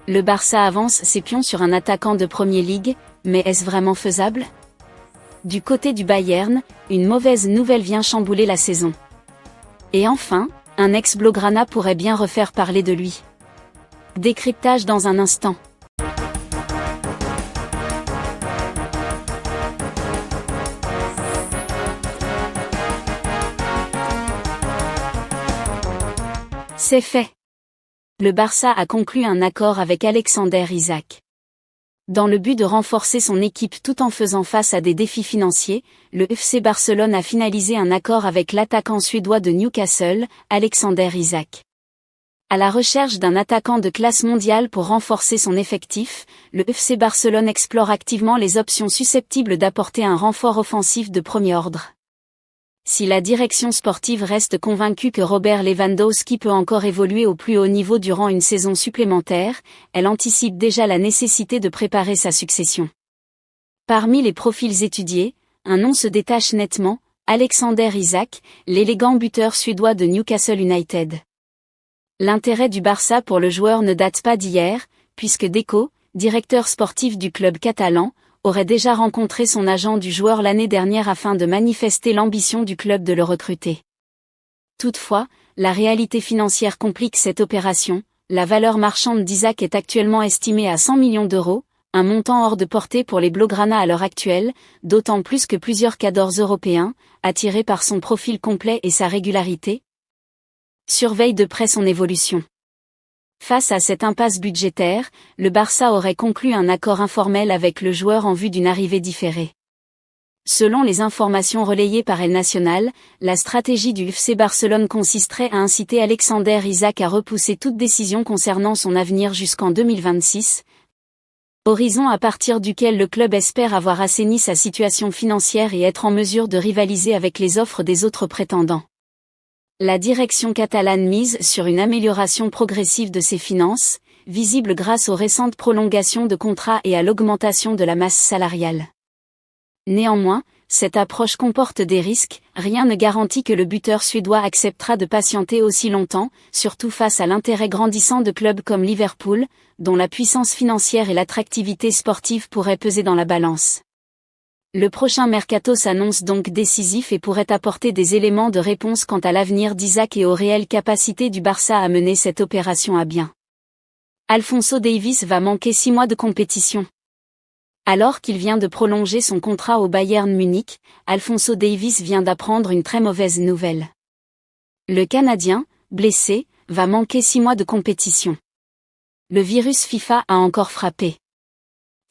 Le Barça avance ses pions sur un attaquant de Premier League, mais est-ce vraiment faisable? Du côté du Bayern, une mauvaise nouvelle vient chambouler la saison. Et enfin, un ex-Blaugrana pourrait bien refaire parler de lui. Décryptage dans un instant. C'est fait. Le Barça a conclu un accord avec Alexander Isak. Dans le but de renforcer son équipe tout en faisant face à des défis financiers, le FC Barcelone a finalisé un accord avec l'attaquant suédois de Newcastle, Alexander Isak. À la recherche d'un attaquant de classe mondiale pour renforcer son effectif, le FC Barcelone explore activement les options susceptibles d'apporter un renfort offensif de premier ordre. Si la direction sportive reste convaincue que Robert Lewandowski peut encore évoluer au plus haut niveau durant une saison supplémentaire, elle anticipe déjà la nécessité de préparer sa succession. Parmi les profils étudiés, un nom se détache nettement, Alexander Isak, l'élégant buteur suédois de Newcastle United. L'intérêt du Barça pour le joueur ne date pas d'hier, puisque Deco, directeur sportif du club catalan, aurait déjà rencontré son agent du joueur l'année dernière afin de manifester l'ambition du club de le recruter. Toutefois, la réalité financière complique cette opération. La valeur marchande d'Isak est actuellement estimée à 100 millions d'euros, un montant hors de portée pour les Blaugrana à l'heure actuelle, d'autant plus que plusieurs cadors européens, attirés par son profil complet et sa régularité, surveillent de près son évolution. Face à cette impasse budgétaire, le Barça aurait conclu un accord informel avec le joueur en vue d'une arrivée différée. Selon les informations relayées par El Nacional, la stratégie du FC Barcelone consisterait à inciter Alexander Isak à repousser toute décision concernant son avenir jusqu'en 2026, horizon à partir duquel le club espère avoir assaini sa situation financière et être en mesure de rivaliser avec les offres des autres prétendants. La direction catalane mise sur une amélioration progressive de ses finances, visible grâce aux récentes prolongations de contrats et à l'augmentation de la masse salariale. Néanmoins, cette approche comporte des risques, rien ne garantit que le buteur suédois acceptera de patienter aussi longtemps, surtout face à l'intérêt grandissant de clubs comme Liverpool, dont la puissance financière et l'attractivité sportive pourraient peser dans la balance. Le prochain mercato s'annonce donc décisif et pourrait apporter des éléments de réponse quant à l'avenir d'Isak et aux réelles capacités du Barça à mener cette opération à bien. Alphonso Davies va manquer 6 mois de compétition. Alors qu'il vient de prolonger son contrat au Bayern Munich, Alphonso Davies vient d'apprendre une très mauvaise nouvelle. Le Canadien, blessé, va manquer 6 mois de compétition. Le virus FIFA a encore frappé.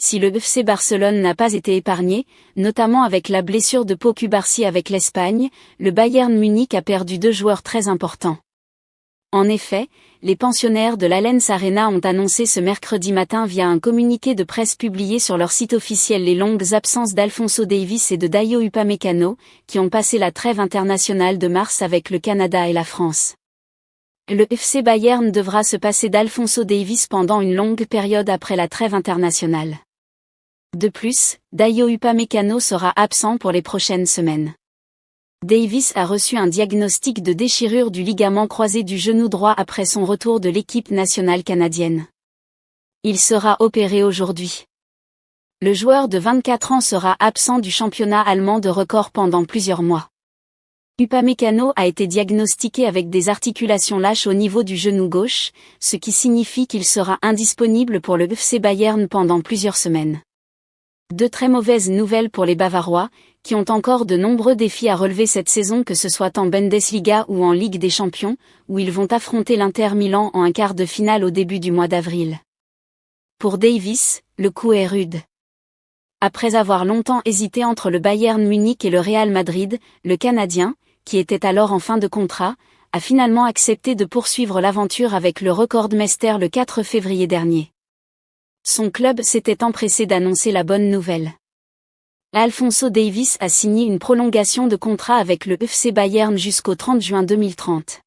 Si le FC Barcelone n'a pas été épargné, notamment avec la blessure de Pau Cubarsí avec l'Espagne, le Bayern Munich a perdu 2 joueurs très importants. En effet, les pensionnaires de l'Allianz Arena ont annoncé ce mercredi matin via un communiqué de presse publié sur leur site officiel les longues absences d'Alphonso Davies et de Dayo Upamecano, qui ont passé la trêve internationale de mars avec le Canada et la France. Le FC Bayern devra se passer d'Alphonso Davies pendant une longue période après la trêve internationale. De plus, Dayo Upamecano sera absent pour les prochaines semaines. Davies a reçu un diagnostic de déchirure du ligament croisé du genou droit après son retour de l'équipe nationale canadienne. Il sera opéré aujourd'hui. Le joueur de 24 ans sera absent du championnat allemand de record pendant plusieurs mois. Upamecano a été diagnostiqué avec des articulations lâches au niveau du genou gauche, ce qui signifie qu'il sera indisponible pour le FC Bayern pendant plusieurs semaines. De très mauvaises nouvelles pour les Bavarois, qui ont encore de nombreux défis à relever cette saison que ce soit en Bundesliga ou en Ligue des Champions, où ils vont affronter l'Inter Milan en un quart de finale au début du mois d'avril. Pour Davies, le coup est rude. Après avoir longtemps hésité entre le Bayern Munich et le Real Madrid, le Canadien, qui était alors en fin de contrat, a finalement accepté de poursuivre l'aventure avec le Rekordmeister le 4 février dernier. Son club s'était empressé d'annoncer la bonne nouvelle. Alphonso Davies a signé une prolongation de contrat avec le FC Bayern jusqu'au 30 juin 2030.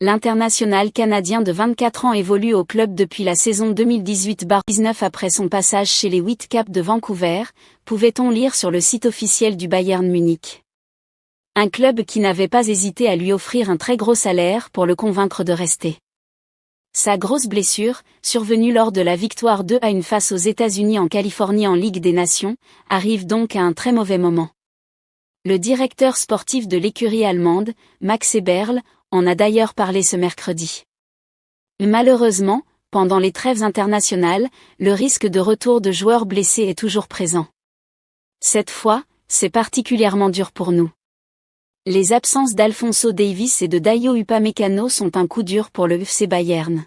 L'international canadien de 24 ans évolue au club depuis la saison 2018-19 après son passage chez les Whitecaps de Vancouver, pouvait-on lire sur le site officiel du Bayern Munich. Un club qui n'avait pas hésité à lui offrir un très gros salaire pour le convaincre de rester. Sa grosse blessure, survenue lors de la victoire 2-1 face aux États-Unis en Californie en Ligue des Nations, arrive donc à un très mauvais moment. Le directeur sportif de l'écurie allemande, Max Eberl, en a d'ailleurs parlé ce mercredi. Malheureusement, pendant les trêves internationales, le risque de retour de joueurs blessés est toujours présent. Cette fois, c'est particulièrement dur pour nous. Les absences d'Alphonso Davies et de Dayot Upamecano sont un coup dur pour le FC Bayern.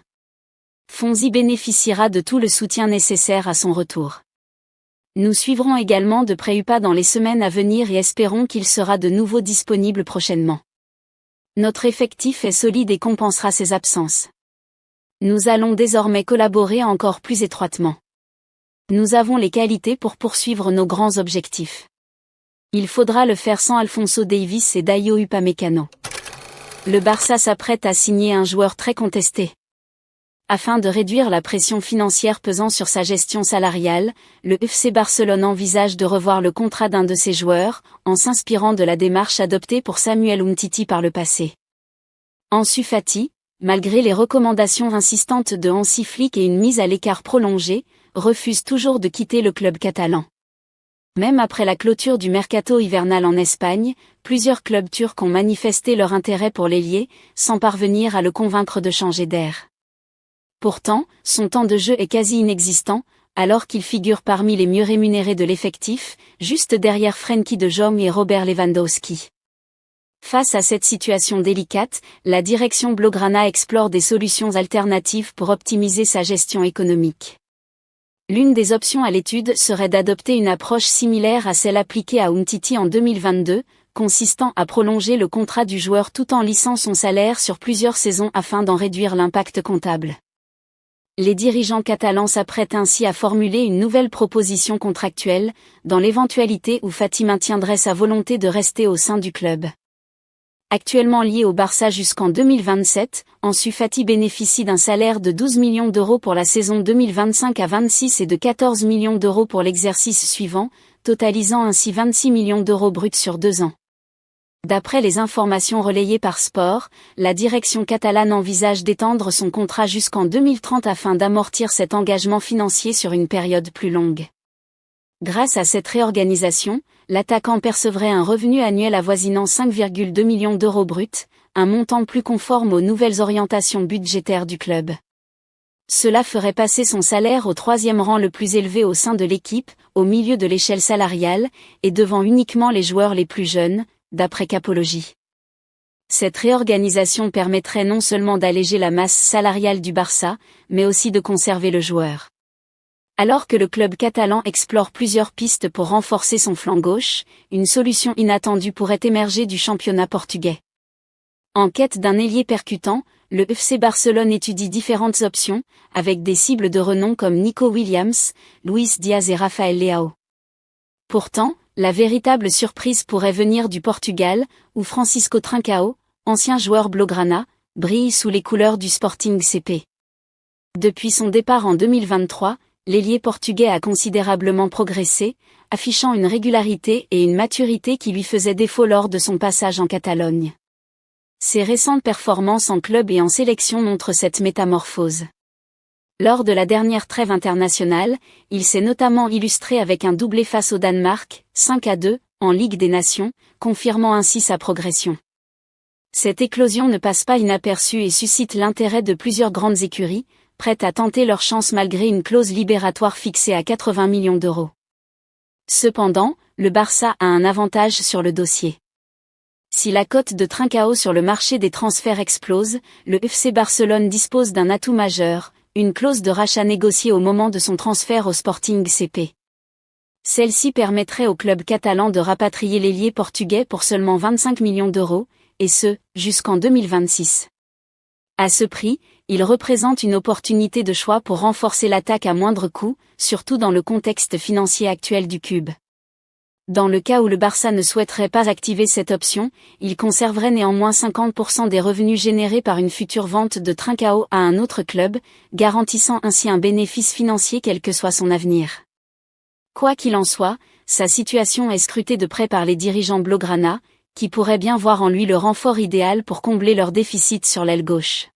Fonzie bénéficiera de tout le soutien nécessaire à son retour. Nous suivrons également de près Upa dans les semaines à venir et espérons qu'il sera de nouveau disponible prochainement. Notre effectif est solide et compensera ses absences. Nous allons désormais collaborer encore plus étroitement. Nous avons les qualités pour poursuivre nos grands objectifs. Il faudra le faire sans Alphonso Davies et Dayot Upamecano. Le Barça s'apprête à signer un joueur très contesté. Afin de réduire la pression financière pesant sur sa gestion salariale, le FC Barcelone envisage de revoir le contrat d'un de ses joueurs, en s'inspirant de la démarche adoptée pour Samuel Umtiti par le passé. Ansu Fati, malgré les recommandations insistantes de Hansi Flick et une mise à l'écart prolongée, refuse toujours de quitter le club catalan. Même après la clôture du mercato hivernal en Espagne, plusieurs clubs turcs ont manifesté leur intérêt pour l'ailier, sans parvenir à le convaincre de changer d'air. Pourtant, son temps de jeu est quasi inexistant, alors qu'il figure parmi les mieux rémunérés de l'effectif, juste derrière Frenkie de Jong et Robert Lewandowski. Face à cette situation délicate, la direction Blaugrana explore des solutions alternatives pour optimiser sa gestion économique. L'une des options à l'étude serait d'adopter une approche similaire à celle appliquée à Umtiti en 2022, consistant à prolonger le contrat du joueur tout en lissant son salaire sur plusieurs saisons afin d'en réduire l'impact comptable. Les dirigeants catalans s'apprêtent ainsi à formuler une nouvelle proposition contractuelle, dans l'éventualité où Fati maintiendrait sa volonté de rester au sein du club. Actuellement lié au Barça jusqu'en 2027, Ansu Fati bénéficie d'un salaire de 12 millions d'euros pour la saison 2025 à 26 et de 14 millions d'euros pour l'exercice suivant, totalisant ainsi 26 millions d'euros bruts sur 2 ans. D'après les informations relayées par Sport, la direction catalane envisage d'étendre son contrat jusqu'en 2030 afin d'amortir cet engagement financier sur une période plus longue. Grâce à cette réorganisation, l'attaquant percevrait un revenu annuel avoisinant 5,2 millions d'euros bruts, un montant plus conforme aux nouvelles orientations budgétaires du club. Cela ferait passer son salaire au 3e rang le plus élevé au sein de l'équipe, au milieu de l'échelle salariale, et devant uniquement les joueurs les plus jeunes, d'après Capology. Cette réorganisation permettrait non seulement d'alléger la masse salariale du Barça, mais aussi de conserver le joueur. Alors que le club catalan explore plusieurs pistes pour renforcer son flanc gauche, une solution inattendue pourrait émerger du championnat portugais. En quête d'un ailier percutant, le FC Barcelone étudie différentes options, avec des cibles de renom comme Nico Williams, Luis Diaz et Rafael Leao. Pourtant, la véritable surprise pourrait venir du Portugal, où Francisco Trincao, ancien joueur blaugrana, brille sous les couleurs du Sporting CP. Depuis son départ en 2023, l'ailier portugais a considérablement progressé, affichant une régularité et une maturité qui lui faisaient défaut lors de son passage en Catalogne. Ses récentes performances en club et en sélection montrent cette métamorphose. Lors de la dernière trêve internationale, il s'est notamment illustré avec un doublé face au Danemark, 5-2, en Ligue des Nations, confirmant ainsi sa progression. Cette éclosion ne passe pas inaperçue et suscite l'intérêt de plusieurs grandes écuries, prêtes à tenter leur chance malgré une clause libératoire fixée à 80 millions d'euros. Cependant, le Barça a un avantage sur le dossier. Si la cote de Trincao sur le marché des transferts explose, le FC Barcelone dispose d'un atout majeur, une clause de rachat négociée au moment de son transfert au Sporting CP. Celle-ci permettrait au club catalan de rapatrier l'ailier portugais pour seulement 25 millions d'euros, et ce, jusqu'en 2026. À ce prix, il représente une opportunité de choix pour renforcer l'attaque à moindre coût, surtout dans le contexte financier actuel du club. Dans le cas où le Barça ne souhaiterait pas activer cette option, il conserverait néanmoins 50% des revenus générés par une future vente de Trincao à un autre club, garantissant ainsi un bénéfice financier quel que soit son avenir. Quoi qu'il en soit, sa situation est scrutée de près par les dirigeants blaugrana, qui pourraient bien voir en lui le renfort idéal pour combler leur déficit sur l'aile gauche.